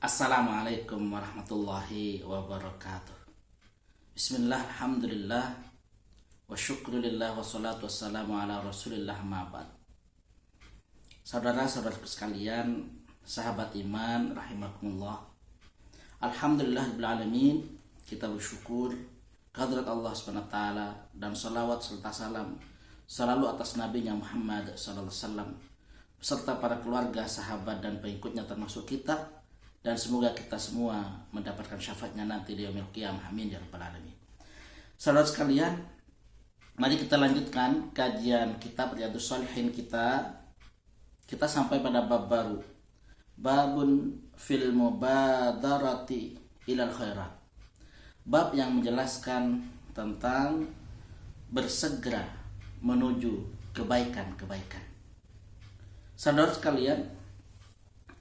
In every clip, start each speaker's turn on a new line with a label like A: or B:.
A: Assalamualaikum warahmatullahi wabarakatuh. Bismillah, alhamdulillah, wa syukrulillah, wa salatu wassalamu ala rasulillah ma'bad. Saudara-saudaraku sekalian, sahabat iman, rahimakumullah. Alhamdulillahirrahmanirrahim. Kita bersyukur kehadirat Allah SWT dan salawat serta salam selalu atas Nabi Muhammad SAW beserta para keluarga, sahabat dan pengikutnya termasuk kita. Dan semoga kita semua mendapatkan syafaatnya nanti di yaumil qiyamah. Amin ya rabbal alamin. Saudara sekalian, mari kita lanjutkan kajian kitab Riyadhus Shalihin kita. Kita sampai pada bab baru. Babun fil mubadarati ilal khairat. Bab yang menjelaskan tentang bersegera menuju kebaikan-kebaikan. Saudara sekalian,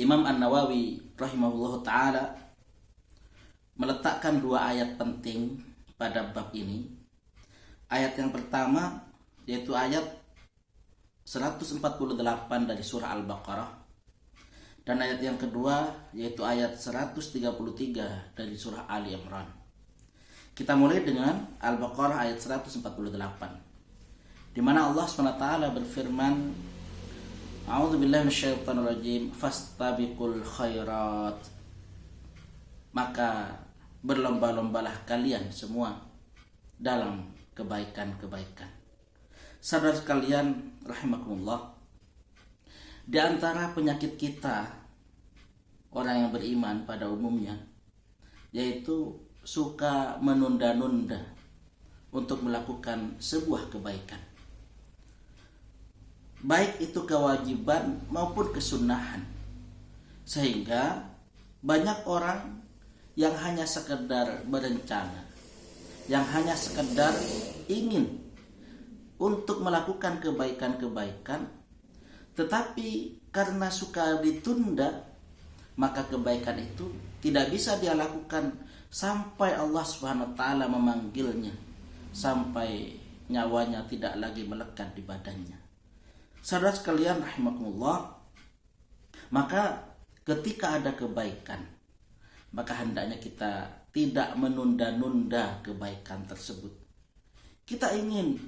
A: Imam An-Nawawi rahimahullah ta'ala meletakkan dua ayat penting pada bab ini. Ayat yang pertama yaitu ayat 148 dari surah Al-Baqarah, dan ayat yang kedua yaitu ayat 133 dari surah Ali Imran. Kita mulai dengan Al-Baqarah ayat 148, di mana Allah SWT berfirman, A'udzubillahi minasyaitonirrajim, fastabiqul khairat. Maka berlomba-lombalah kalian semua dalam kebaikan-kebaikan. Saudara sekalian rahimakumullah, di antara penyakit kita orang yang beriman pada umumnya yaitu suka menunda-nunda untuk melakukan sebuah kebaikan, baik itu kewajiban maupun kesunahan, sehingga banyak orang yang hanya sekedar berencana, yang hanya sekedar ingin untuk melakukan kebaikan-kebaikan, tetapi karena suka ditunda, maka kebaikan itu tidak bisa dia lakukan sampai Allah SWT memanggilnya, sampai nyawanya tidak lagi melekat di badannya. Saudara sekalian rahimakumullah, maka ketika ada kebaikan, maka hendaknya kita tidak menunda-nunda kebaikan tersebut. Kita ingin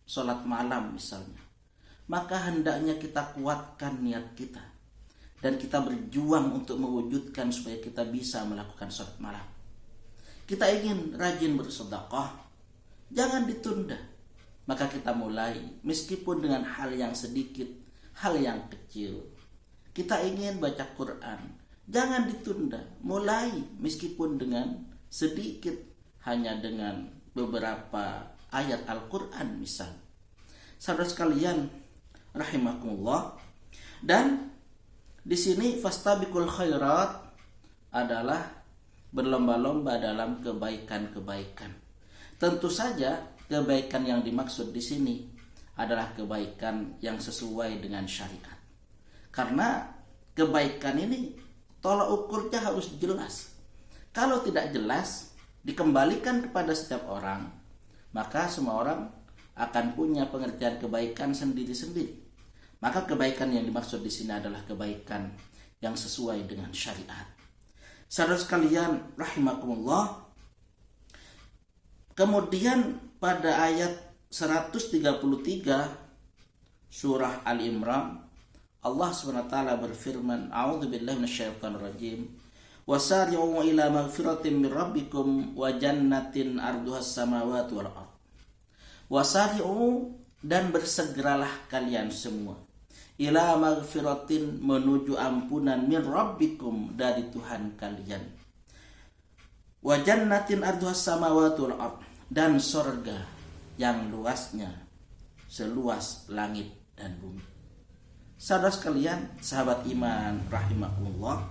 A: sholat malam misalnya, maka hendaknya kita kuatkan niat kita dan kita berjuang untuk mewujudkan supaya kita bisa melakukan sholat malam. Kita ingin rajin bersedekah, jangan ditunda. Maka kita mulai, meskipun dengan hal yang sedikit, hal yang kecil. Kita ingin baca Quran, jangan ditunda. Mulai meskipun dengan sedikit, hanya dengan beberapa ayat Al-Quran misal. Saudara sekalian rahimakumullah, dan di sini fastabiqul khairat adalah berlomba-lomba dalam kebaikan-kebaikan. Tentu saja kebaikan yang dimaksud di sini adalah kebaikan yang sesuai dengan syariat. Karena kebaikan ini tolak ukurnya harus jelas. Kalau tidak jelas, dikembalikan kepada setiap orang, maka semua orang akan punya pengertian kebaikan sendiri-sendiri. Maka kebaikan yang dimaksud di sini adalah kebaikan yang sesuai dengan syariat. Saudara sekalian rahimakumullah, kemudian pada ayat 133 surah Ali Imran, Allah SWT berfirman, A'udzubillahi minasyaitonirrajim, wasari'u ila maghfiratin min rabbikum wa jannatin arduhas samawati wal ardh. Wasari'u, dan bersegeralah kalian semua, ila maghfiratin, menuju ampunan, min rabbikum, dari Tuhan kalian, wa jannatin arduhas samawati wal ardh, dan sorga yang luasnya seluas langit dan bumi. Saudara sekalian, sahabat iman rahimakumullah,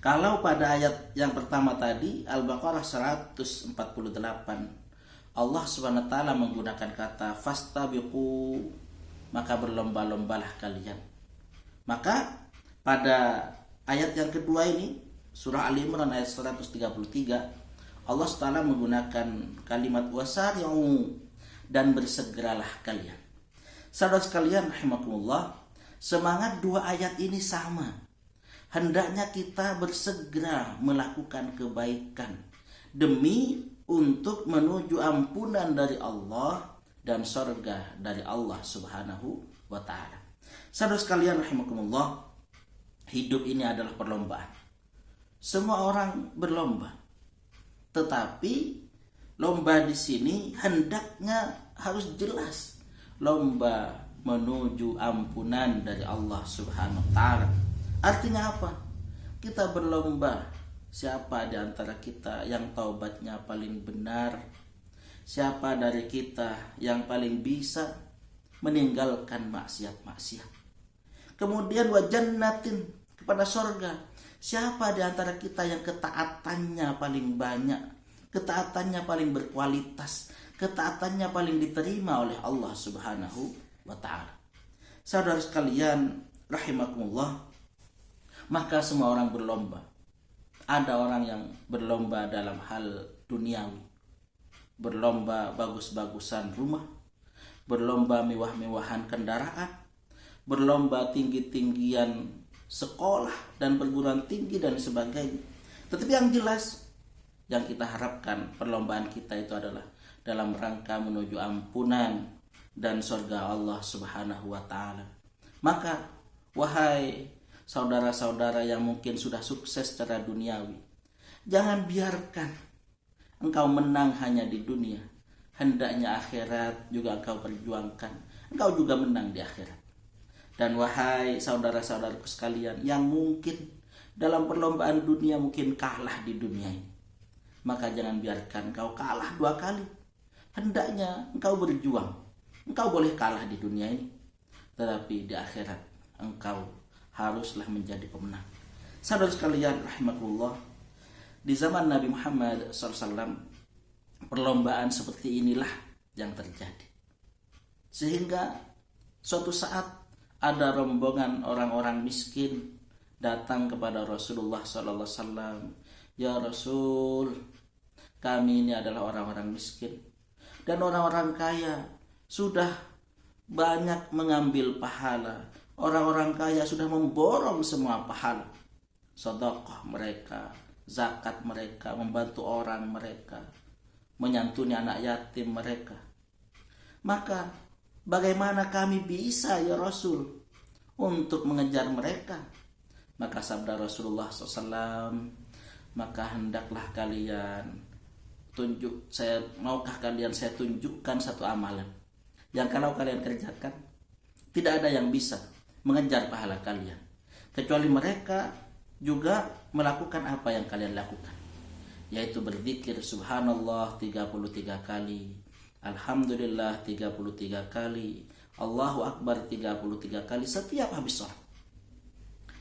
A: kalau pada ayat yang pertama tadi Al-Baqarah 148, Allah SWT menggunakan kata fastabiqu, maka berlomba-lombalah kalian. Maka pada ayat yang kedua ini surah Ali Imran ayat 133, Allah SWT menggunakan kalimat wasari'u, dan bersegeralah kalian. Saudara sekalian rahimakumullah, semangat dua ayat ini sama. hendaknya kita bersegera melakukan kebaikan demi untuk menuju ampunan dari Allah dan surga dari Allah Subhanahu wa taala. Saudara sekalian rahimakumullah, hidup ini adalah perlombaan. Semua orang berlomba. Tetapi lomba di sini hendaknya harus jelas. Lomba menuju ampunan dari Allah Subhanahu wa taala. Artinya apa? Kita berlomba siapa di antara kita yang taubatnya paling benar? Siapa dari kita yang paling bisa meninggalkan maksiat-maksiat? Kemudian wa jannatin, kepada surga. Siapa di antara kita yang ketaatannya paling banyak, ketaatannya paling berkualitas, ketaatannya paling diterima oleh Allah Subhanahu wa taala? Saudara sekalian rahimakumullah, maka semua orang berlomba. Ada orang yang berlomba dalam hal duniawi, berlomba bagus-bagusan rumah, berlomba mewah-mewahan kendaraan, berlomba tinggi-tinggian sekolah dan perguruan tinggi dan sebagainya. Tetapi yang jelas, yang kita harapkan perlombaan kita itu adalah dalam rangka menuju ampunan dan surga Allah Subhanahu wa taala. Maka wahai saudara-saudara yang mungkin sudah sukses secara duniawi, jangan biarkan engkau menang hanya di dunia. Hendaknya akhirat juga engkau perjuangkan, engkau juga menang di akhirat. Dan wahai saudara-saudaraku sekalian yang mungkin dalam perlombaan dunia mungkin kalah di dunia ini, maka jangan biarkan engkau kalah 2 kali. Hendaknya engkau berjuang. Engkau boleh kalah di dunia ini, tetapi di akhirat engkau haruslah menjadi pemenang. Saudara sekalian rahimakumullah, di zaman Nabi Muhammad SAW perlombaan seperti inilah yang terjadi. Sehingga suatu saat ada rombongan orang-orang miskin datang kepada Rasulullah SAW. Ya Rasul, kami ini adalah orang-orang miskin dan orang-orang kaya sudah banyak mengambil pahala. Orang-orang kaya sudah memborong semua pahala, sedekah mereka, zakat mereka, membantu orang mereka, menyantuni anak yatim mereka. Maka bagaimana kami bisa ya Rasul untuk mengejar mereka? Maka sabda Rasulullah SAW, maka hendaklah kalian maukah kalian saya tunjukkan satu amalan yang kalau kalian kerjakan tidak ada yang bisa mengejar pahala kalian, kecuali mereka juga melakukan apa yang kalian lakukan, yaitu berzikir subhanallah 33 kali, alhamdulillah 33 kali, Allahu Akbar 33 kali setiap habis sholat.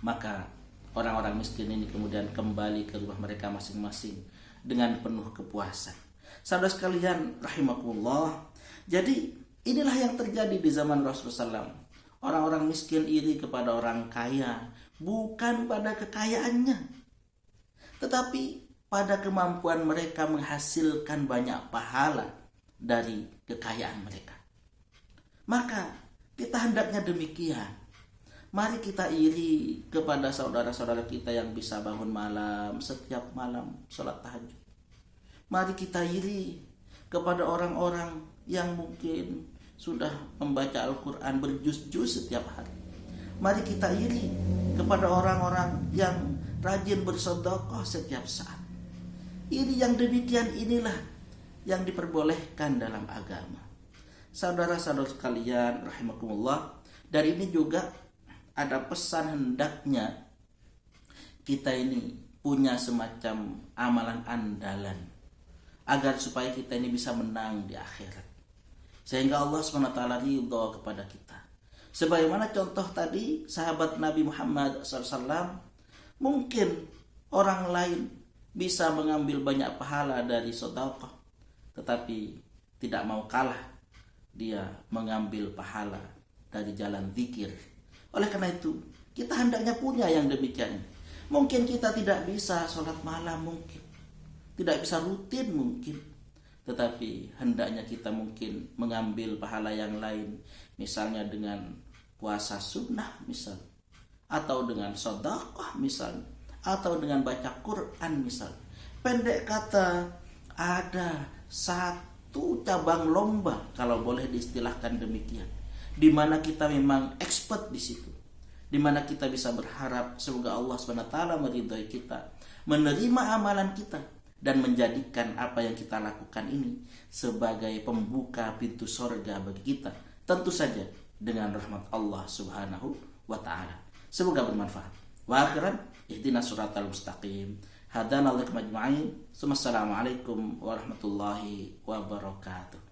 A: Maka orang-orang miskin ini kemudian kembali ke rumah mereka masing-masing dengan penuh kepuasan. Saudara sekalian rahimakumullah, jadi inilah yang terjadi di zaman Rasulullah SAW. Orang-orang miskin iri kepada orang kaya, bukan pada kekayaannya, tetapi pada kemampuan mereka menghasilkan banyak pahala dari kekayaan mereka. Maka kita hendaknya demikian. Mari kita iri kepada saudara-saudara kita yang bisa bangun malam, setiap malam sholat tahajud. Mari kita iri kepada orang-orang yang mungkin sudah membaca Al-Quran berjuz-juz setiap hari. Mari kita iri kepada orang-orang yang rajin bersedekah setiap saat. Iri yang demikian inilah yang diperbolehkan dalam agama. Saudara-saudara sekalian rahimakumullah, dari ini juga ada pesan hendaknya kita ini punya semacam amalan andalan agar supaya kita ini bisa menang di akhirat, sehingga Allah SWT ridho kepada kita. Sebagaimana contoh tadi sahabat Nabi Muhammad SAW, mungkin orang lain bisa mengambil banyak pahala dari sedekah, tetapi tidak mau kalah, dia mengambil pahala dari jalan zikir. Oleh karena itu, kita hendaknya punya yang demikian. Mungkin kita tidak bisa sholat malam, mungkin tidak bisa rutin mungkin, tetapi hendaknya kita mungkin mengambil pahala yang lain, misalnya dengan puasa sunnah misal, atau dengan sedekah misalnya, atau dengan baca Quran misalnya. Pendek kata, ada satu cabang lomba kalau boleh diistilahkan demikian, di mana kita memang expert di situ, di mana kita bisa berharap semoga Allah SWT meridhai kita, menerima amalan kita, dan menjadikan apa yang kita lakukan ini sebagai pembuka pintu sorga bagi kita, tentu saja dengan rahmat Allah Subhanahu wa ta'ala. Semoga bermanfaat. Wa akhiran, ihdinas siratal mustaqim. Hadanallahu majma'in. Assalamualaikum warahmatullahi wabarakatuh.